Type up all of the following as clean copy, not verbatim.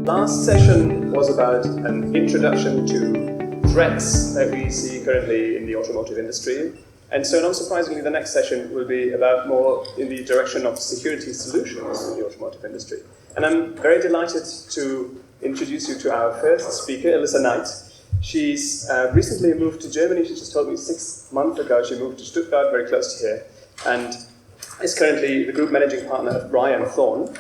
last session was about an introduction to threats that we see currently in the automotive industry. And so not surprisingly, the next session will be about more in the direction of security solutions in the automotive industry. And I'm very delighted to introduce you to our first speaker, Alissa Knight. She's recently moved to Germany. She just told me 6 months ago she moved to Stuttgart, very close to here, and is currently the group managing partner of Bryan Thorn.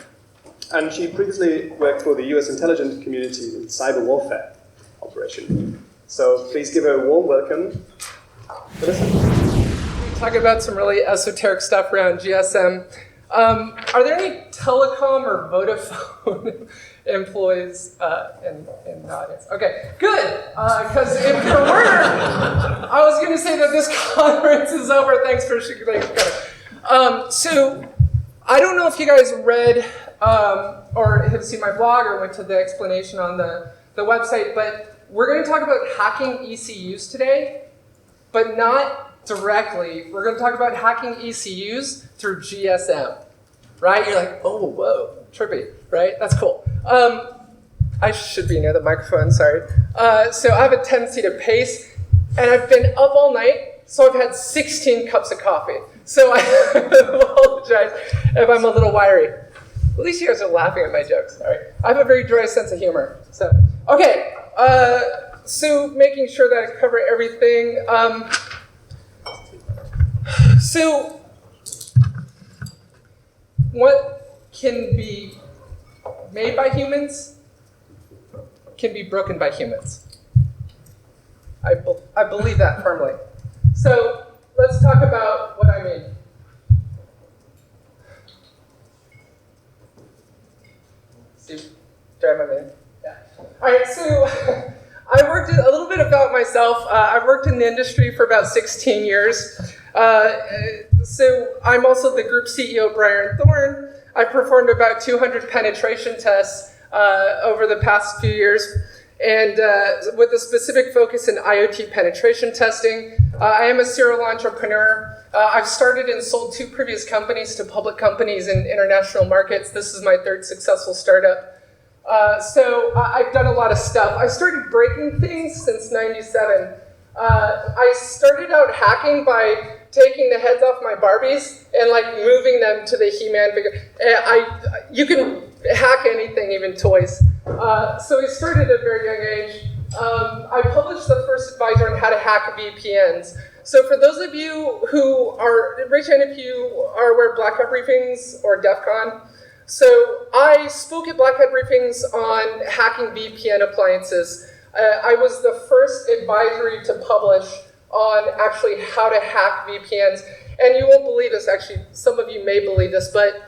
And she previously worked for the US intelligence community in cyber warfare operation. So please give her a warm welcome. We talk about some really esoteric stuff around GSM. Are there any telecom or Vodafone employees in the audience? Okay, good. Because if there were, I was going to say that this conference is over. Thanks for shaking. So I don't know if you guys read or have seen my blog or went to the explanation on the website, but we're going to talk about hacking ECUs today, but not directly. We're going to talk about hacking ECUs through GSM, right? You're like, oh, whoa, trippy, right? That's cool. I should be near the microphone, sorry. So I have a tendency to pace, and I've been up all night, so I've had 16 cups of coffee. So I apologize if I'm a little wiry. At least you guys are laughing at my jokes. All right. I have a very dry sense of humor. So, okay. So making sure that I cover everything. So what can be made by humans can be broken by humans. I believe that firmly. So let's talk about what I mean. Yeah. All right, so I worked a little bit about myself. I've worked in the industry for about 16 years. So I'm also the group CEO of Bryan Thorn. I've performed about 200 penetration tests over the past few years, and with a specific focus in IoT penetration testing. I am a serial entrepreneur. I've started and sold 2 previous companies to public companies in international markets. This is my 3rd successful startup. So I've done a lot of stuff. I started breaking things since '97. I started out hacking by taking the heads off my Barbies and like moving them to the He-Man figure. You can hack anything, even toys. So I started at a very young age. I published the first advisor on how to hack VPNs. So for those of you who are, raise your hand if you are aware of Black Hat Briefings or DEF CON. So I spoke at Black Hat Briefings on hacking VPN appliances. I was the first advisory to publish on actually how to hack VPNs. And you won't believe this, actually, some of you may believe this, but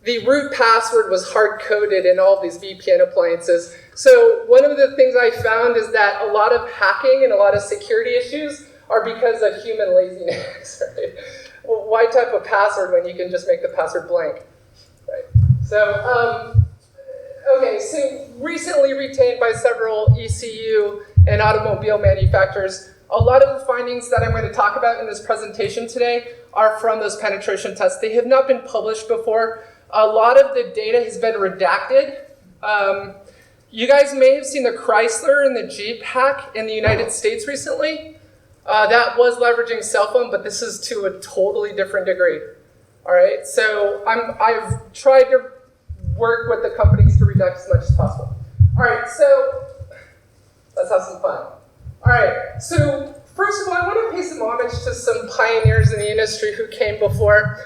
the root password was hard-coded in all of these VPN appliances. So one of the things I found is that a lot of hacking and a lot of security issues are because of human laziness, right? Well, why type a password when you can just make the password blank, right? So, okay, so recently retained by several ECU and automobile manufacturers. A lot of the findings that I'm going to talk about in this presentation today are from those penetration tests. They have not been published before. A lot of the data has been redacted. You guys may have seen the Chrysler and the Jeep hack in the United States recently. That was leveraging cell phone, but this is to a totally different degree. All right, so I've tried to work with the companies to redact as much as possible. All right, so let's have some fun. All right, so first of all, I want to pay some homage to some pioneers in the industry who came before.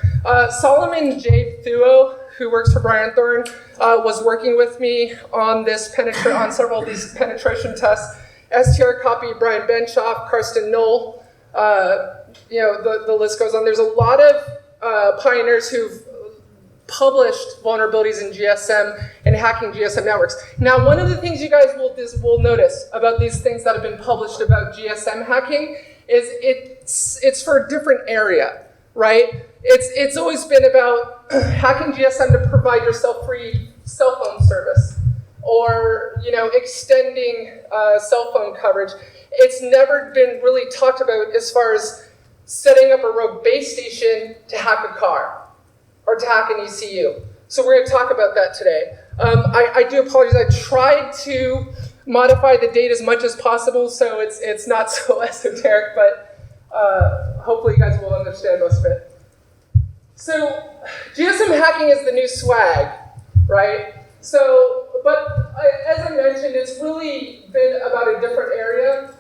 Solomon J. Thuo, who works for Bryan Thorn, was working with me on on several of these penetration tests. STR copy, Brian Benshoff, Karsten Knoll, the list goes on. There's a lot of pioneers who've published vulnerabilities in GSM and hacking GSM networks. Now, one of the things you guys will notice about these things that have been published about GSM hacking is it's for a different area, right? It's always been about hacking GSM to provide yourself free cell phone service or extending cell phone coverage. It's never been really talked about as far as setting up a rogue base station to hack a car or to hack an ECU. So we're going to talk about that today. I do apologize. I tried to modify the date as much as possible so it's not so esoteric, but hopefully you guys will understand most of it. So GSM hacking is the new swag, right? So, but as I mentioned, it's really been about a different area.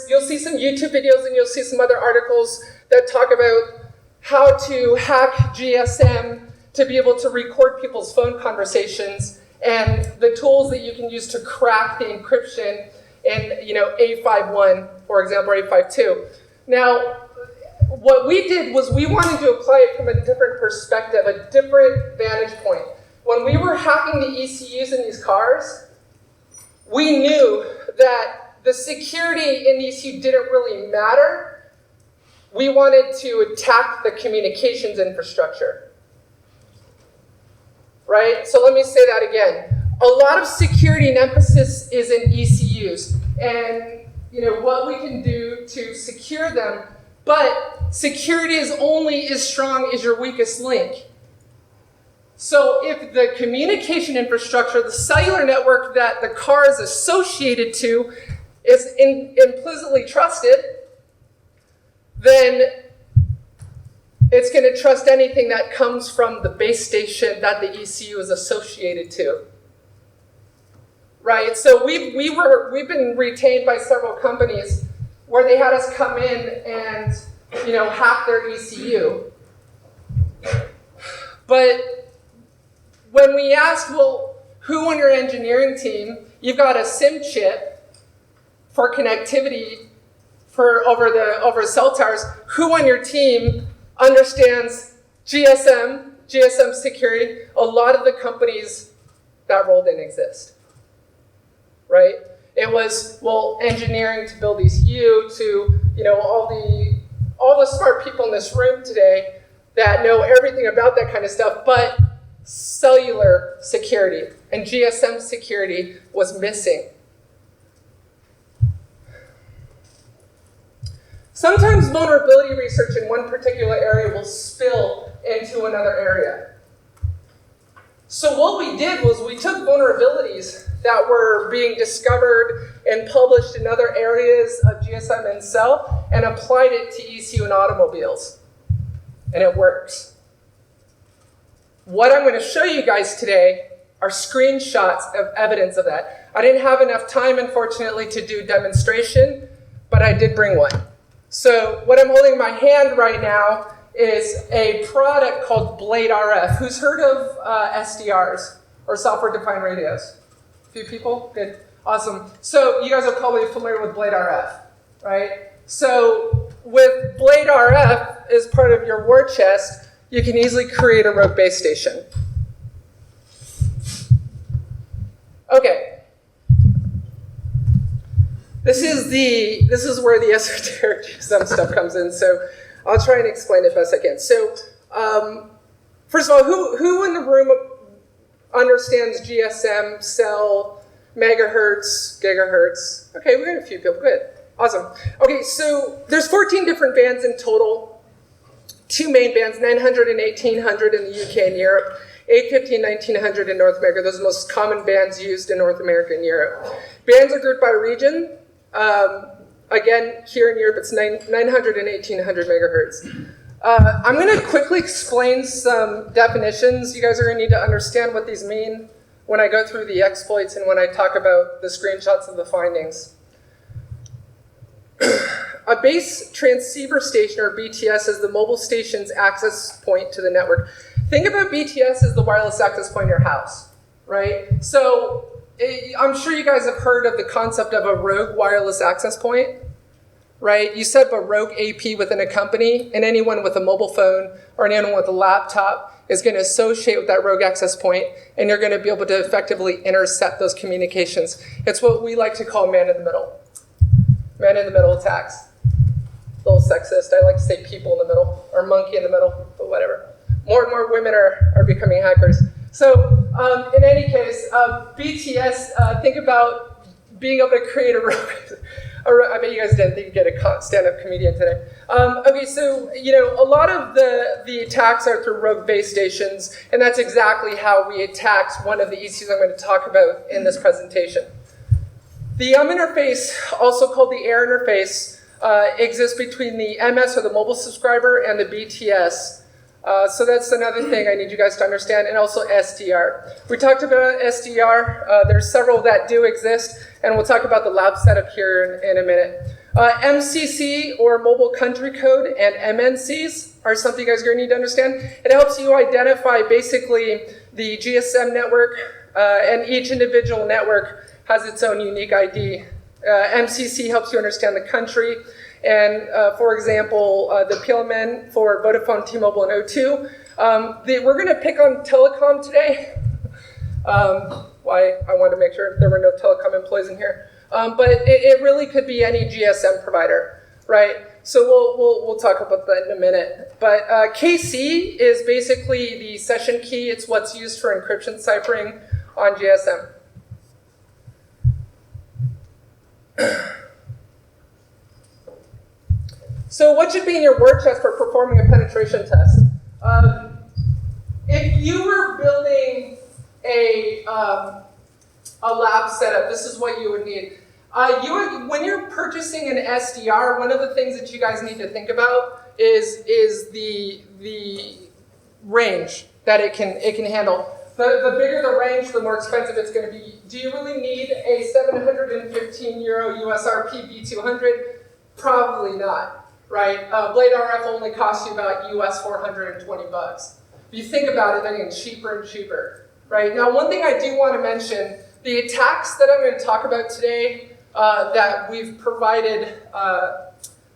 You'll see some YouTube videos and you'll see some other articles that talk about how to hack GSM to be able to record people's phone conversations and the tools that you can use to crack the encryption in, A51, for example, or A52. Now, what we did was we wanted to apply it from a different perspective, a different vantage point. When we were hacking the ECUs in these cars, we knew that the security in the ECU didn't really matter. We wanted to attack the communications infrastructure. Right? So let me say that again. A lot of security and emphasis is in ECUs and what we can do to secure them, but security is only as strong as your weakest link. So if the communication infrastructure, the cellular network that the car is associated to is implicitly trusted, then it's going to trust anything that comes from the base station that the ECU is associated to. Right? So we've been retained by several companies where they had us come in and hack their ECU. But when we asked, well, who on your engineering team, you've got a SIM chip for connectivity over cell towers, who on your team understands GSM security? A lot of the companies that role didn't exist, right? It was, well, engineering to build ECU to, all the smart people in this room today that know everything about that kind of stuff, but cellular security and GSM security was missing. Sometimes vulnerability research in one particular area will spill into another area. So what we did was we took vulnerabilities that were being discovered and published in other areas of GSM and cell and applied it to ECU and automobiles. And it works. What I'm going to show you guys today are screenshots of evidence of that. I didn't have enough time, unfortunately, to do demonstration, but I did bring one. So what I'm holding in my hand right now is a product called Blade RF. Who's heard of SDRs, or software-defined radios? A few people? Good. Awesome. So you guys are probably familiar with Blade RF, right? So with Blade RF as part of your war chest, you can easily create a rogue base station. Okay. This is where the esoteric GSM stuff comes in, so I'll try and explain it best I can. So, first of all, who in the room understands GSM, cell, megahertz, gigahertz? Okay, we got a few people. Good. Awesome. Okay, so there's 14 different bands in total. Two main bands, 900 and 1800 in the UK and Europe, 850 and 1900 in North America. Those are the most common bands used in North America and Europe. Bands are grouped by region. Again, here in Europe, it's 900 and 1800 megahertz. I'm going to quickly explain some definitions. You guys are going to need to understand what these mean when I go through the exploits and when I talk about the screenshots of the findings. A base transceiver station, or BTS, is the mobile station's access point to the network. Think about BTS as the wireless access point in your house, right? So I'm sure you guys have heard of the concept of a rogue wireless access point, right? You set up a rogue AP within a company, and anyone with a mobile phone or anyone with a laptop is going to associate with that rogue access point, and you're going to be able to effectively intercept those communications. It's what we like to call man-in-the-middle. Man-in-the-middle attacks. A little sexist. I like to say people in the middle, or monkey in the middle, but whatever. More and more women are becoming hackers. So in any case, BTS, think about being able to create a rogue. I bet you guys didn't think you'd get a stand-up comedian today. Okay, so, a lot of the attacks are through rogue base stations, and that's exactly how we attacked one of the ECUs I'm going to talk about in this presentation. The interface, also called the air interface, exists between the MS, or the mobile subscriber, and the BTS. So that's another thing I need you guys to understand, and also SDR. We talked about SDR. There's several that do exist, and we'll talk about the lab setup here in a minute. MCC, or mobile country code, and MNCs are something you guys are going to need to understand. It helps you identify basically the GSM network, and each individual network has its own unique ID. MCC helps you understand the country. And for example, the PLMN for Vodafone, T-Mobile, and O2. We're going to pick on telecom today. Why I wanted to make sure there were no telecom employees in here. But it really could be any GSM provider, right? So we'll talk about that in a minute. But KC is basically the session key. It's what's used for encryption ciphering on GSM. So what should be in your word chest for performing a penetration test? If you were building a lab setup, this is what you would need. When you're purchasing an SDR, one of the things that you guys need to think about is the range that it can handle. The bigger the range, the more expensive it's going to be. Do you really need a 715 euro USRP B200? Probably not, right? Blade RF only costs you about US 420 bucks. If you think about it, they're getting cheaper and cheaper, right? Now, one thing I do want to mention, the attacks that I'm going to talk about today that we've provided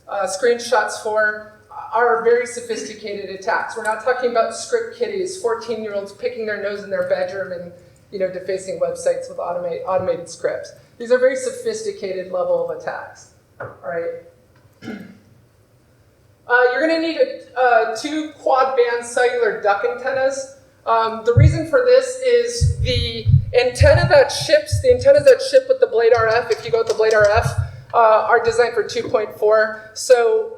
screenshots for are very sophisticated attacks. We're not talking about script kiddies, 14-year-olds picking their nose in their bedroom and defacing websites with automated scripts. These are very sophisticated level of attacks. All right. You're going to need two quad-band cellular duck antennas. The reason for this is the antennas that ship with the Blade RF, if you go with the Blade RF, are designed for 2.4. So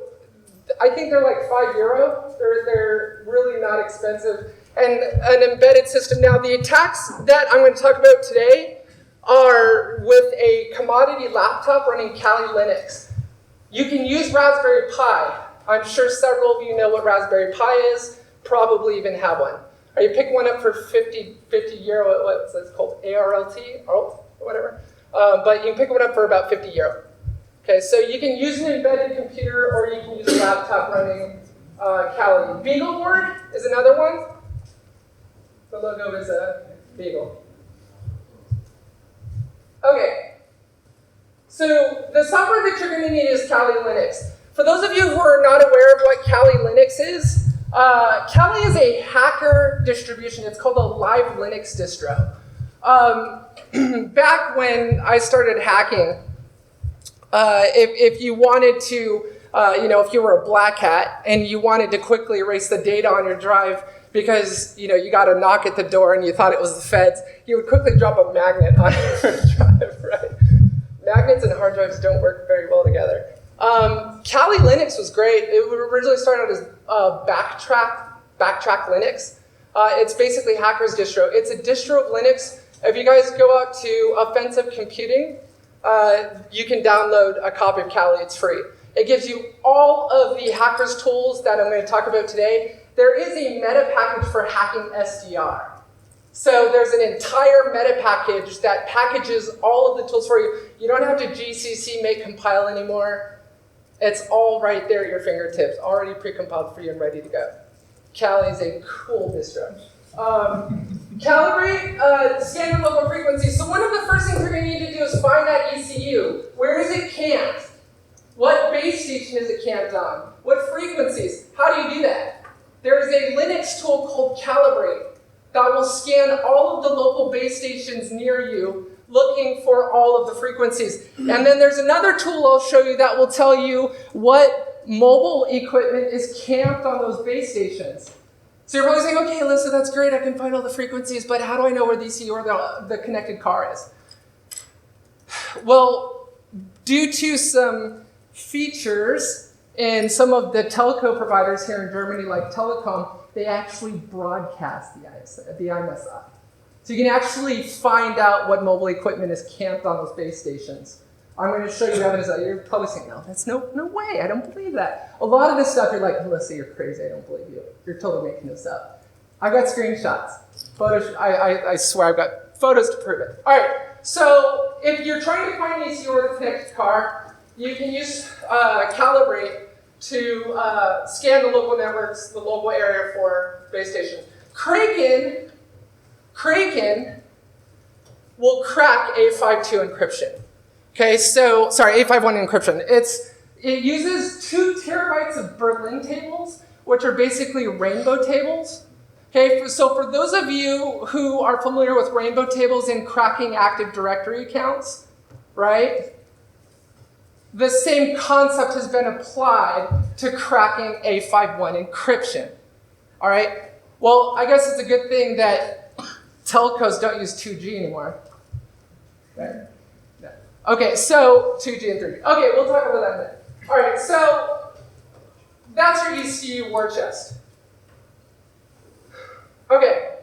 I think they're like €5. They're really not expensive. And an embedded system. Now, the attacks that I'm going to talk about today are with a commodity laptop running Kali Linux. You can use Raspberry Pi. I'm sure several of you know what Raspberry Pi is, probably even have one. Or you pick one up for 50 euro, what's it called, ARLT, or whatever. But you can pick one up for about 50 euro. Okay, so you can use an embedded computer or you can use a laptop running Kali. Beagleboard is another one. The logo is a beagle. Okay, so the software that you're going to need is Kali Linux. For those of you who are not aware of what Kali Linux is, Kali is a hacker distribution. It's called a live Linux distro. Back when I started hacking, if you wanted to, if you were a black hat and you wanted to quickly erase the data on your drive because, you got a knock at the door and you thought it was the feds, you would quickly drop a magnet on your drive, right? Magnets and hard drives don't work very well together. Kali Linux was great. It originally started out as Backtrack Linux. It's basically hacker's distro. It's a distro of Linux. If you guys go out to Offensive Computing, you can download a copy of Kali. It's free. It gives you all of the hacker's tools that I'm going to talk about today. There is a meta package for hacking SDR. So there's an entire meta package that packages all of the tools for you. You don't have to GCC make compile anymore. It's all right there at your fingertips, already pre-compiled for you and ready to go. Kali is a cool distro. Calibrate, scan your local frequencies. So one of the first things you're going to need to do is find that ECU. Where is it camped? What base station is it camped on? What frequencies? How do you do that? There is a Linux tool called Calibrate that will scan all of the local base stations near you, looking for all of the frequencies. And then there's another tool I'll show you that will tell you what mobile equipment is camped on those base stations. So you're probably saying, okay, Alyssa, that's great, I can find all the frequencies, but how do I know where the ECU or the connected car is? Well, due to some features And some of the telco providers here in Germany, like Telekom, they actually broadcast the IMSI. So you can actually find out what mobile equipment is camped on those base stations. I'm going to show you evidence that you're probably saying, no, that's no way, I don't believe that. A lot of this stuff, you're like, Alissa, you're crazy, I don't believe you. You're totally making this up. I've got screenshots. Photos, I swear I've got photos to prove it. All right, so if you're trying to find an ECU or the connected car, you can use Calibrate to scan the local networks, the local area for base stations. Kraken will crack A52 encryption. Okay, so, sorry, A51 encryption. It uses 2 terabytes of Berlin tables, which are basically rainbow tables. Okay, so for those of you who are familiar with rainbow tables and cracking Active Directory accounts, right? The same concept has been applied to cracking A51 encryption. All right? Well, I guess it's a good thing that telcos don't use 2G anymore. Right? No. Okay, so 2G and 3G. Okay, we'll talk about that in a minute. All right, so that's your ECU war chest. Okay,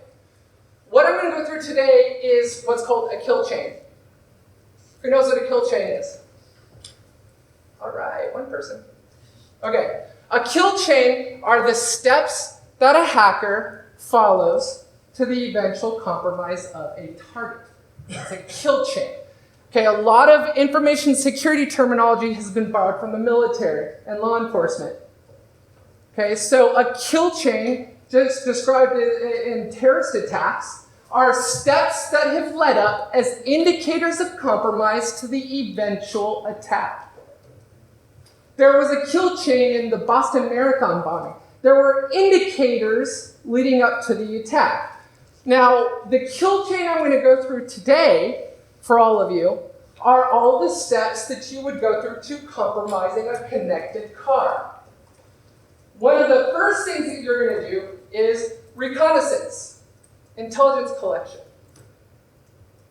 what I'm going to go through today is what's called a kill chain. Who knows what a kill chain is? All right, one person. Okay, a kill chain are the steps that a hacker follows to the eventual compromise of a target. It's a kill chain. Okay, a lot of information security terminology has been borrowed from the military and law enforcement. Okay, so a kill chain, just described in terrorist attacks, are steps that have led up as indicators of compromise to the eventual attack. There was a kill chain in the Boston Marathon bombing. There were indicators leading up to the attack. Now, the kill chain I'm going to go through today, for all of you, are all the steps that you would go through to compromising a connected car. One of the first things that you're going to do is reconnaissance, intelligence collection.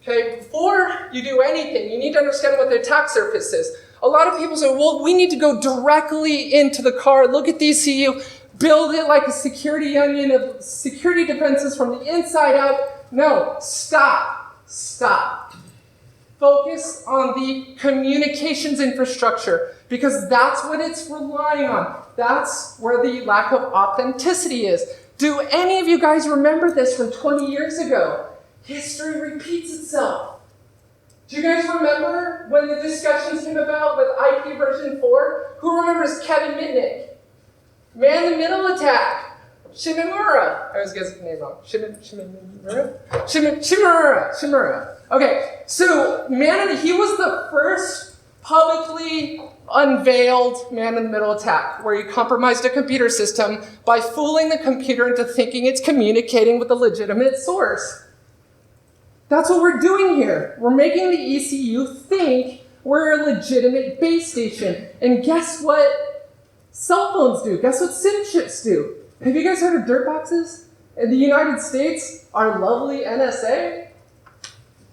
Okay, before you do anything, you need to understand what the attack surface is. A lot of people say, well, we need to go directly into the car, look at the ECU, build it like a security onion of security defenses from the inside out. No, stop. Focus on the communications infrastructure because that's what it's relying on. That's where the lack of authenticity is. Do any of you guys remember this from 20 years ago? History repeats itself. Do you guys remember when the discussions came about with IP version 4? Who remembers Kevin Mitnick? Man-in-the-middle attack. Shimamura. I always get his name wrong. Shimamura. Okay, so he was the first publicly unveiled man-in-the-middle attack where he compromised a computer system by fooling the computer into thinking it's communicating with a legitimate source. That's what we're doing here. We're making the ECU think we're a legitimate base station. And guess what cell phones do? Guess what SIM chips do? Have you guys heard of dirt boxes? In the United States, our lovely NSA,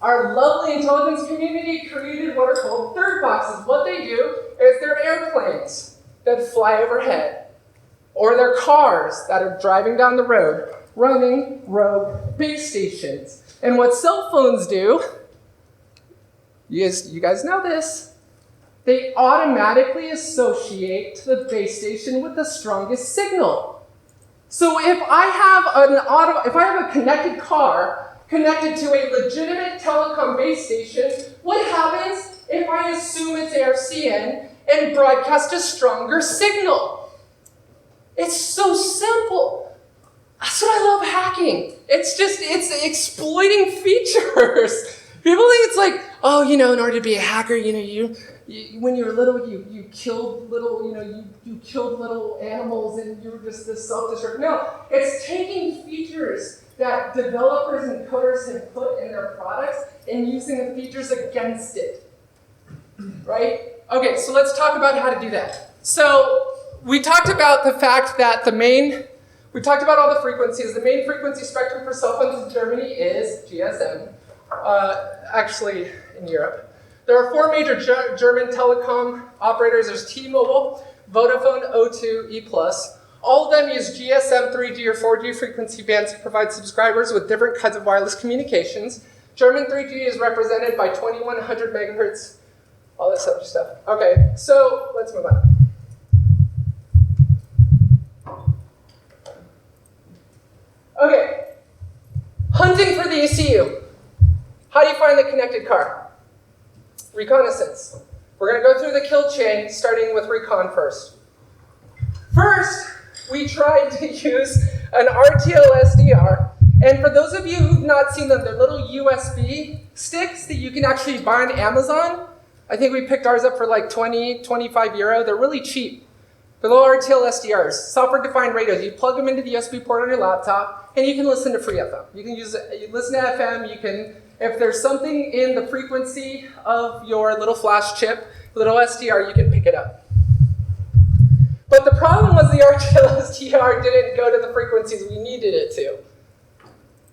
our lovely intelligence community created what are called dirt boxes. What they do is they're airplanes that fly overhead, or they're cars that are driving down the road, running rogue base stations. And what cell phones do, you guys know this, they automatically associate to the base station with the strongest signal. So if I have a connected car connected to a legitimate telecom base station, what happens if I assume it's ARCN and broadcast a stronger signal? It's so simple. That's what I love hacking. It's exploiting features. People think it's like, in order to be a hacker, you when you were little, you killed little, you killed little animals and you were just this self-destruct. No, it's taking features that developers and coders have put in their products and using the features against it. Right? Okay, so let's talk about how to do that. So we talked about the fact that we talked about all the frequencies. The main frequency spectrum for cell phones in Germany is GSM, actually in Europe. There are 4 major German telecom operators. There's T-Mobile, Vodafone, O2, E+. All of them use GSM, 3G, or 4G frequency bands to provide subscribers with different kinds of wireless communications. German 3G is represented by 2100 megahertz, all this other stuff. Okay, so let's move on. Okay, hunting for the ECU. How do you find the connected car? Reconnaissance. We're going to go through the kill chain, starting with recon first. First, we tried to use an RTL SDR. And for those of you who've not seen them, they're little USB sticks that you can actually buy on Amazon. I think we picked ours up for like 20, 25 euro. They're really cheap. They're little RTL SDRs, software-defined radios. You plug them into the USB port on your laptop, and you can listen to free FM. You can listen to FM. You can, if there's something in the frequency of your little flash chip, little SDR, you can pick it up. But the problem was the RTL SDR didn't go to the frequencies we needed it to.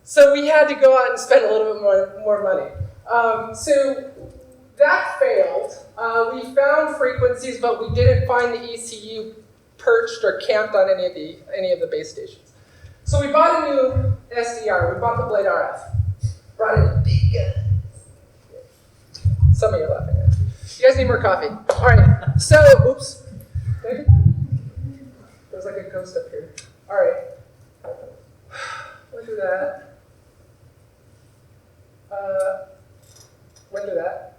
So we had to go out and spend a little bit more money. So that failed. We found frequencies, but we didn't find the ECU perched or camped on any of the base stations. So we bought a new SDR. We bought the Blade RF. Brought in a big gun. Some of you are laughing at it. You guys need more coffee. All right. So, oops. There's like a ghost up here. All right. We'll do that. We'll do that.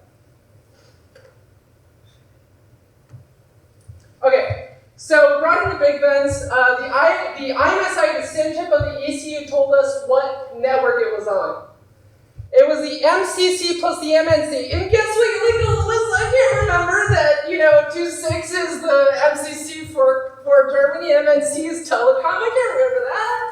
Okay. So brought in the big guns. The IMSI, the SIM chip of the ECU, told us what network it was on. It was the MCC plus the MNC. And guess what? Like, I can't remember that, 2.6 is the MCC for Germany, MNC is Telecom. I can't remember that.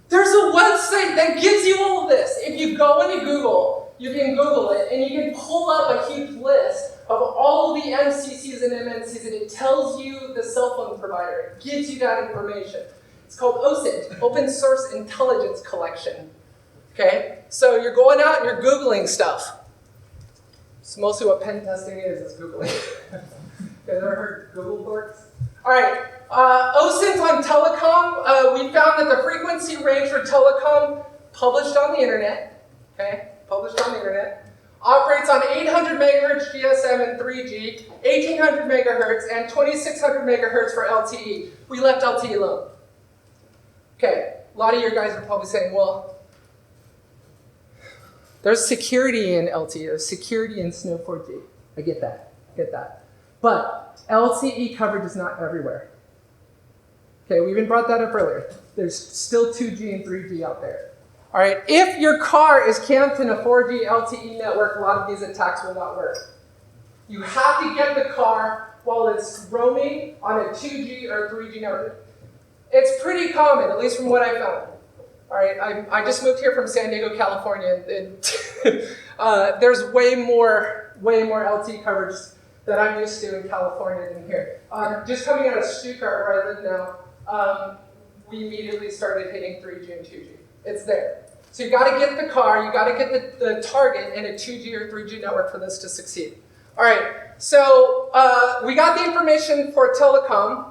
There's a website that gives you all of this. If you go into Google, you can Google it, and you can pull up a huge list of all of the MCCs and MNCs, and it tells you the cell phone provider. It gives you that information. It's called OSINT, Open Source Intelligence Collection. Okay? So you're going out and you're Googling stuff. It's mostly what pen testing is Googling. You guys ever heard Google dorks? All right. OSINT on telecom, we found that the frequency range for telecom published on the internet, okay, operates on 800 megahertz GSM and 3G, 1800 megahertz, and 2600 megahertz for LTE. We left LTE alone. Okay, a lot of your guys are probably saying, well, there's security in LTE, there's security in Snow 4G. I get that. But LTE coverage is not everywhere. Okay, we even brought that up earlier. There's still 2G and 3G out there. All right, if your car is camped in a 4G LTE network, a lot of these attacks will not work. You have to get the car while it's roaming on a 2G or 3G network. It's pretty common, at least from what I found. All right, I just moved here from San Diego, California, and there's way more LTE coverage that I'm used to in California than here. Just coming out of Stuttgart, where I live now, we immediately started hitting 3G and 2G. It's there. So you got to get the car, you got to get the target in a 2G or 3G network for this to succeed. All right, so we got the information for telecom.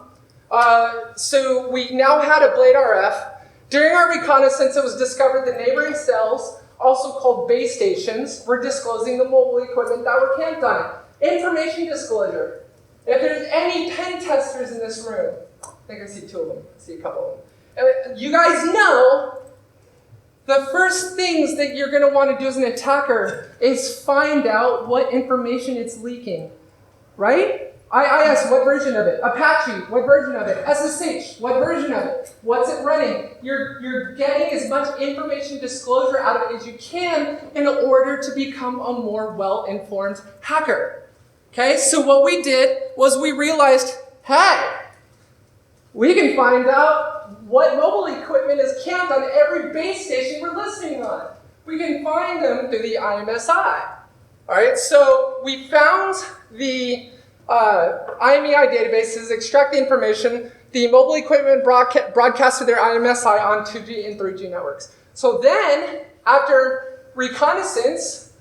So we now had a Blade RF. During our reconnaissance, it was discovered the neighboring cells, also called base stations, were disclosing the mobile equipment that were camped on it. Information disclosure. If there's any pen testers in this room, I think I see two of them, I see a couple of them. You guys know the first things that you're going to want to do as an attacker is find out what information it's leaking, right? IIS, what version of it? Apache, what version of it? SSH, what version of it? What's it running? You're getting as much information disclosure out of it as you can in order to become a more well-informed hacker. Okay, so what we did was we realized, hey, we can find out what mobile equipment is camped on every base station we're listening on. We can find them through the IMSI. All right, so we found the IMEI databases, extract the information. The mobile equipment broadcasted their IMSI on 2G and 3G networks. So then, after reconnaissance,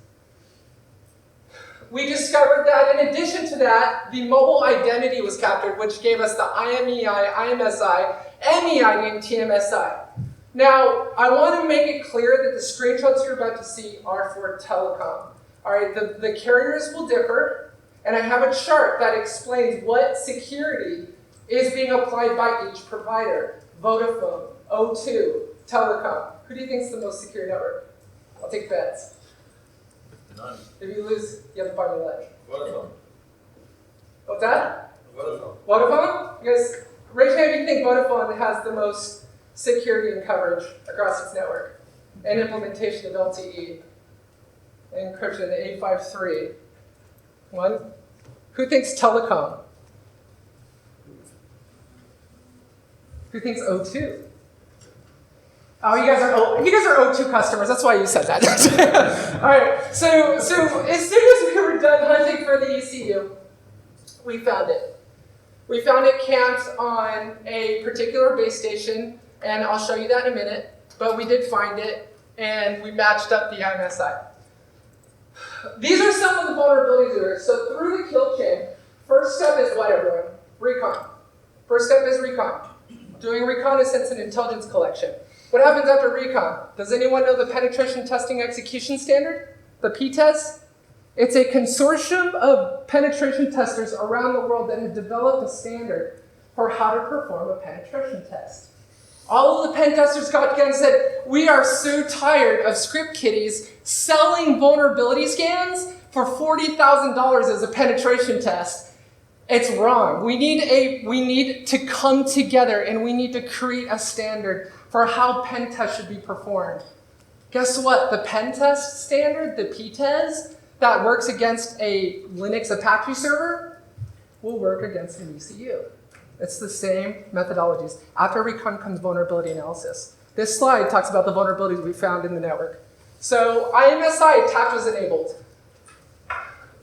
we discovered that in addition to that, the mobile identity was captured, which gave us the IMEI, IMSI, MEI named TMSI. Now, I want to make it clear that the screenshots you're about to see are for telecom. All right, the carriers will differ, and I have a chart that explains what security is being applied by each provider. Vodafone, O2, telecom. Who do you think is the most secure network? I'll take bets. None. If you lose, you have to buy me lunch. Vodafone. What's that? Vodafone. Vodafone? You guys, raise your hand if you think Vodafone has the most security and coverage across its network and implementation of LTE and encryption in 853. One. Who thinks telecom? Who thinks O2? Oh, you guys are O2 customers. That's why you said that. All right. So as soon as we were done hunting for the ECU, we found it. We found it camped on a particular base station, and I'll show you that in a minute. But we did find it, and we matched up the IMSI. These are some of the vulnerabilities there. So through the kill chain, first step is what, everyone? Recon. First step is recon. Doing reconnaissance and intelligence collection. What happens after recon? Does anyone know the penetration testing execution standard? The PTES? It's a consortium of penetration testers around the world that have developed a standard for how to perform a penetration test. All of the pen testers got together and said, we are so tired of script kiddies selling vulnerability scans for $40,000 as a penetration test. It's wrong. We need to come together and we need to create a standard for how pen tests should be performed. Guess what? The pen test standard, the PTES, that works against a Linux Apache server will work against an ECU. It's the same methodologies. After recon comes vulnerability analysis. This slide talks about the vulnerabilities we found in the network. So IMSI attach was enabled.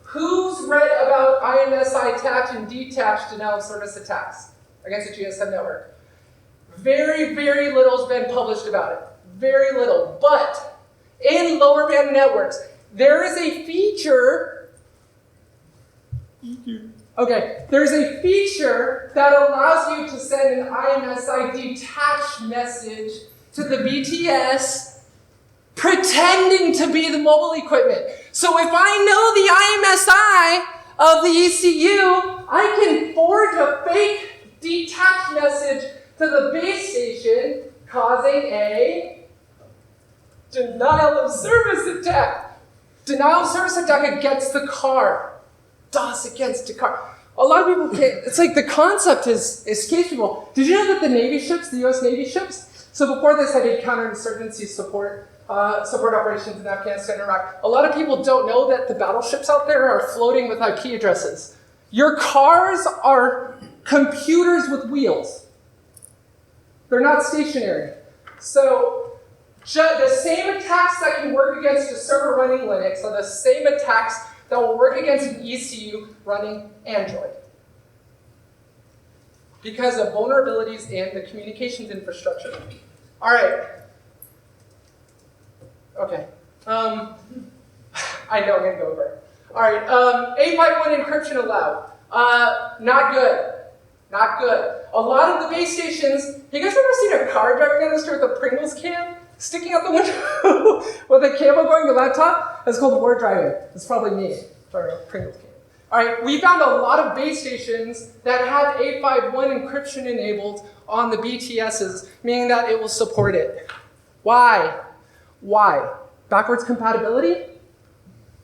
Who's read about IMSI attach and detach denial of service attacks against a GSM network? Very, very little has been published about it. Very little. But in lower band networks, there is a feature. Okay, there's a feature that allows you to send an IMSI detached message to the BTS pretending to be the mobile equipment. So if I know the IMSI of the ECU, I can forge a fake detached message to the base station, causing a denial of service attack. Denial of service attack against the car. DOS against the car. A lot of people can't, it's like the concept escapes people. Did you know that the Navy ships, the US Navy ships, so before this I did counterinsurgency support operations in Afghanistan and Iraq. A lot of people don't know that the battleships out there are floating with IP addresses. Your cars are computers with wheels. They're not stationary. So the same attacks that can work against a server running Linux are the same attacks that will work against an ECU running Android. Because of vulnerabilities in the communications infrastructure. All right. Okay. I know I'm going to go over it. All right. 851 encryption allowed. Not good. Not good. A lot of the base stations, you guys ever seen a car driving down the street with a Pringles can sticking out the window with a cable going to the laptop? That's called war driving. It's probably me. Sorry, Pringles can. All right, we found a lot of base stations that had 851 encryption enabled on the BTSs, meaning that it will support it. Why? Why? Backwards compatibility?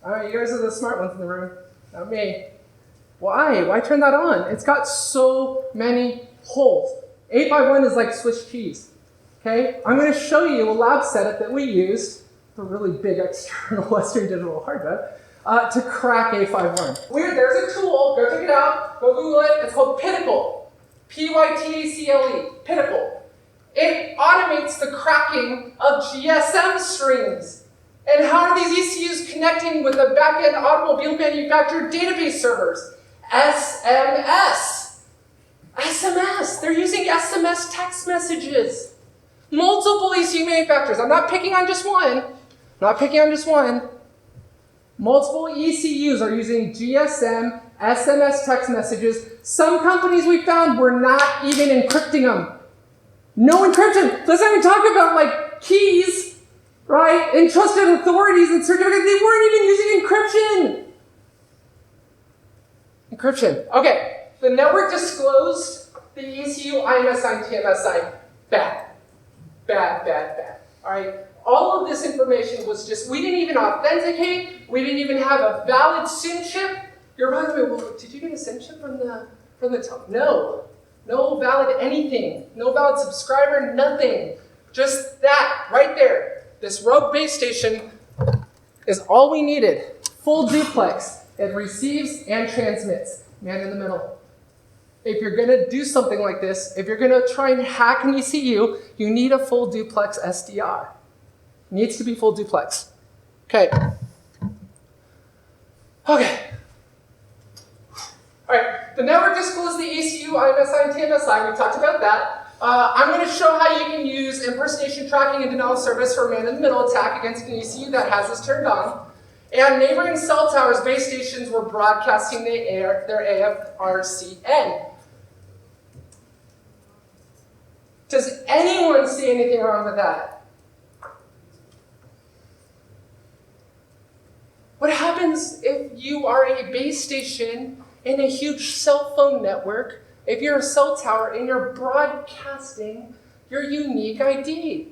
All right, you guys are the smart ones in the room, not me. Why? Why turn that on? It's got so many holes. 8x1 is like Swiss cheese. Okay? I'm going to show you a lab setup that we used, a really big external Western Digital hard drive, to crack 851. There's a tool, go check it out, go Google it. It's called Pinnacle. P-Y-T-A-C-L-E, Pinnacle. It automates the cracking of GSM strings. And how are these ECUs connecting with the back-end automobile manufacturer database servers? SMS. SMS. They're using SMS text messages. Multiple ECU manufacturers. I'm not picking on just one. Multiple ECUs are using GSM, SMS text messages. Some companies we found were not even encrypting them. No encryption. Let's not even talk about like keys, right? And trusted authorities and certificates. They weren't even using encryption. Encryption. Okay. The network disclosed the ECU IMS sign, TMS sign. Bad. Bad, bad, bad. All right. All of this information was just, we didn't even authenticate. We didn't even have a valid SIM chip. You're probably, well, did you get a SIM chip from the top? No. No valid anything. No valid subscriber, nothing. Just that right there. This rogue base station is all we needed. Full duplex. It receives and transmits. Man in the middle. If you're going to do something like this, if you're going to try and hack an ECU, you need a full duplex SDR. Needs to be full duplex. Okay. Okay. All right. The network disclosed the ECU, IMSI, and TMSI. We talked about that. I'm going to show how you can use impersonation tracking and denial of service for a man-in-the-middle attack against an ECU that has this turned on. And neighboring cell towers, base stations were broadcasting their AFRCN. Does anyone see anything wrong with that? What happens if you are a base station in a huge cell phone network, if you're a cell tower and you're broadcasting your unique ID?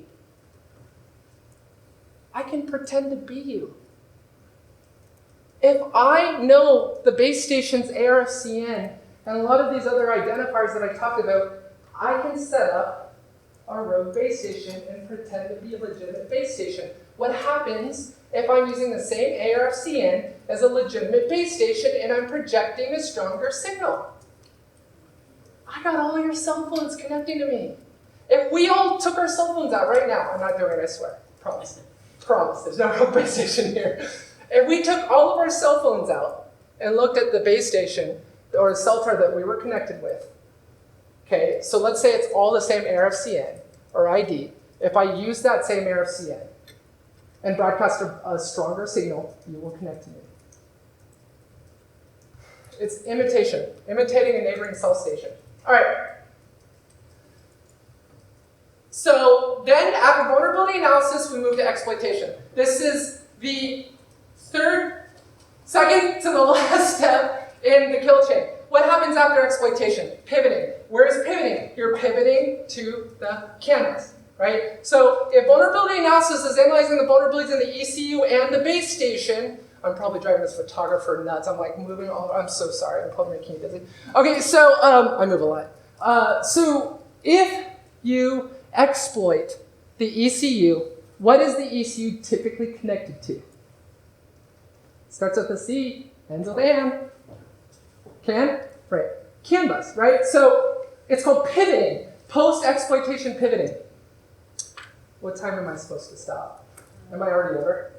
I can pretend to be you. If I know the base station's ARFCN and a lot of these other identifiers that I talked about, I can set up a rogue base station and pretend to be a legitimate base station. What happens if I'm using the same ARFCN as a legitimate base station and I'm projecting a stronger signal? I got all your cell phones connecting to me. If we all took our cell phones out right now, I'm not doing it, I swear, promise. Promise, there's no rogue base station here. If we took all of our cell phones out and looked at the base station or the cell tower that we were connected with, okay, so let's say it's all the same ARFCN or ID. If I use that same ARFCN and broadcast a stronger signal, you will connect to me. It's imitation, imitating a neighboring cell station. All right. So then after vulnerability analysis, we move to exploitation. This is the second to the last step in the kill chain. What happens after exploitation? Pivoting. Where is pivoting? You're pivoting to the cameras, right? So if vulnerability analysis is analyzing the vulnerabilities in the ECU and the base station, I'm probably driving this photographer nuts. I'm like moving all, I'm so sorry. I'm probably making you busy. Okay, so I move a lot. So if you exploit the ECU, what is the ECU typically connected to? Starts with a C, ends with an. CAN? Right. CAN bus, right? So it's called pivoting, post-exploitation pivoting. What time am I supposed to stop? Am I already over?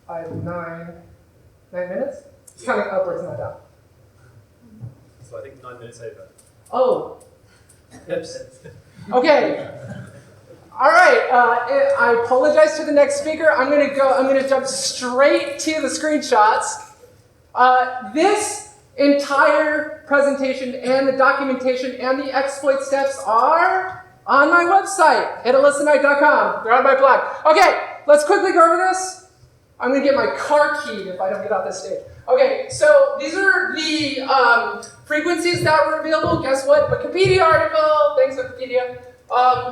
I have 9 minutes? It's counting upwards, not down. So I think 9 minutes over. Oh. Oops. Okay. All right. I apologize to the next speaker. I'm gonna jump straight to the screenshots. This entire presentation and the documentation and the exploit steps are on my website at AlissaKnight.com. They're on my blog. Okay, let's quickly go over this. I'm going to get my car keyed if I don't get off this stage. Okay, so these are the frequencies that were available. Guess what? Wikipedia article. Thanks, Wikipedia.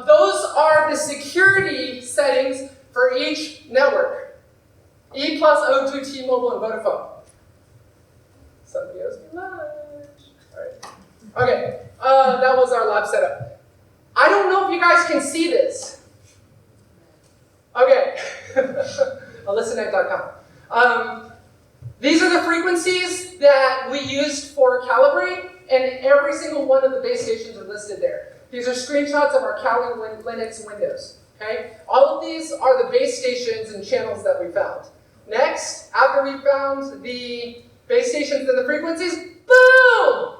Those are the security settings for each network. E plus O2, T-Mobile, and Vodafone. Somebody owes me lunch. All right. Okay, that was our lab setup. I don't know if you guys can see this. Okay. AlissaKnight.com. These are the frequencies that we used for Calibrate, and every single one of the base stations are listed there. These are screenshots of our Kali Linux windows. Okay? All of these are the base stations and channels that we found. Next, after we found the base stations and the frequencies, boom!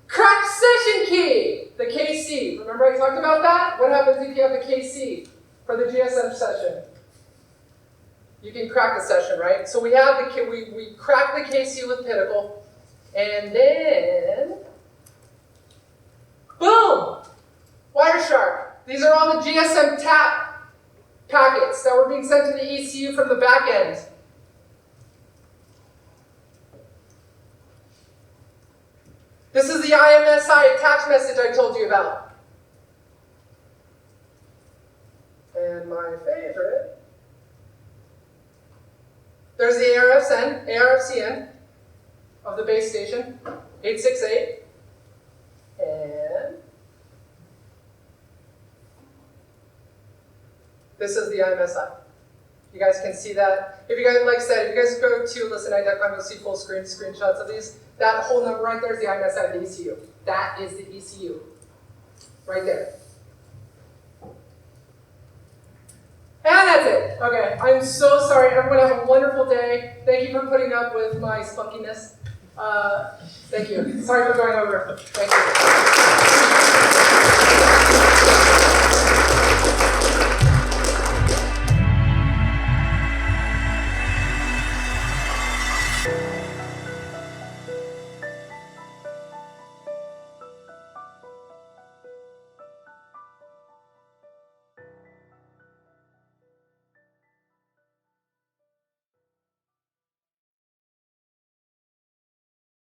Cracked session key, the KC. Remember I talked about that? What happens if you have the KC for the GSM session? you can crack the session, right? So we have we crack the KCU with Pinnacle, and then boom, Wireshark. These are all the GSM tap packets that were being sent to the ECU from the back end. This is the IMSI attach message I told you about. And my favorite, there's the ARFCN of the base station, 868. And this is the IMSI. You guys can see that. If you guys, like I said, if you guys go to AlissaKnight.com, you'll see full screen screenshots of these. That whole number right there is the IMSI of the ECU. That is the ECU. Right there. And that's it. Okay, I'm so sorry. Everyone have a wonderful day. Thank you for putting up with my spunkiness. Thank you. Sorry for going over. Thank you.